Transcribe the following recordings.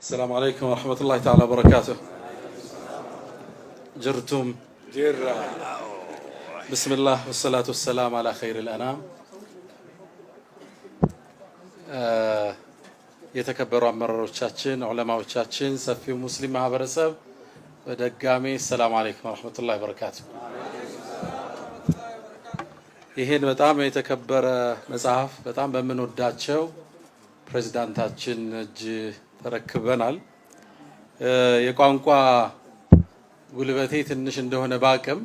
السلام عليكم ورحمة الله تعالى وبركاته. جرتم جرة. بسم الله والصلاة والسلام على خير الأنام. يتكبروا አመራሮቻችን ዑለማዎቻችን ሰፊው ሙስሊም ማህበረሰብ በድጋሚ ሰላም አለይኩም ወራህመቱላሂ ወበረካቱ። ይሄን በጣም የተከበረ መጽሐፍ በጣም በመንወዳቸው ፕሬዝዳንታችን እጅ ተረክበናል። የቋንቋ ጉልበቴ ትንሽ እንደሆነ ባቅም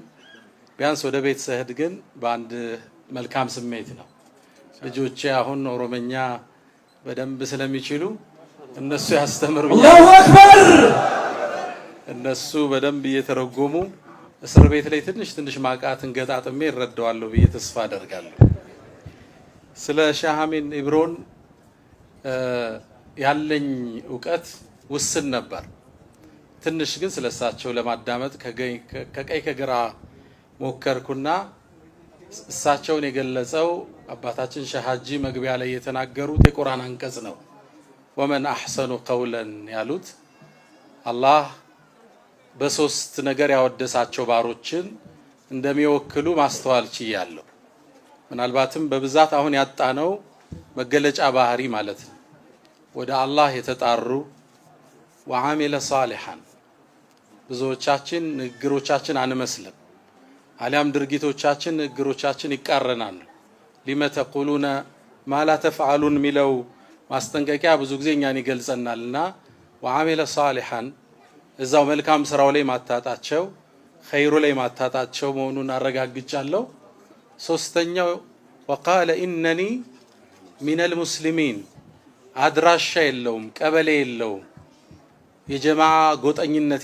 ቢያንስ ወደ ቤት ስሄድ ግን በአንድ መልካም ስሜት ነው። ልጆቼ አሁን ኦሮሞኛ በደንብ ስለሚችሉ እነሱ ያስተምሩኛል። አላሁ አክበር። እነሱ በደንብ እየተረጎሙ እስር ቤት ላይ ትንሽ ማቃትን ገጣጥሜ እረዳዋለሁ ብዬ ተስፋ አደርጋለሁ። ስለ ሼህ አሚን ኢብሮን ያለኝ ዕውቀት ውስን ነበር። ትንሽ ግን ስለሳቸው ለማዳመጥ ከቀይ ከግራ ሞከርኩና እሳቸውን የገለጸው አባታችን ሼህ ሀጂ መግቢያ ላይ የተናገሩት የቁርአን አንቀጽ ነው። ወመን አህሰኑ ቀውለን ያሉት አላህ በሶስት ነገር ያወደሳቸው ባሮችን እንደሚወክሉ ማስተዋል ችያለሁ። ምናልባትም በብዛት አሁን ያጣነው መገለጫ ባህሪ ማለት ነው። ወደ አላህ የተጣሩ ወዓሚለ ሷሊሐን ብዙዎቻችን ንግግሮቻችን አንመስልም፣ አሊያም ድርጊቶቻችን ንግግሮቻችን ይቃረናሉ። ሊመ ተቁሉነ ማ ላ ተፍዓሉን ሚለው ማስጠንቀቂያ ብዙ ጊዜ እኛን ይገልጸናልና ወዓሚለ ሷሊሐን እዛው መልካም ስራው ላይ ማታጣቸው ኸይሩ ላይ ማታጣቸው መሆኑን አረጋግጫለሁ። ሶስተኛው ወቃለ ኢነኒ ሚነል ሙስሊሚን አድራሻ የለውም፣ ቀበሌ የለውም፣ የጀማዓ ጎጠኝነት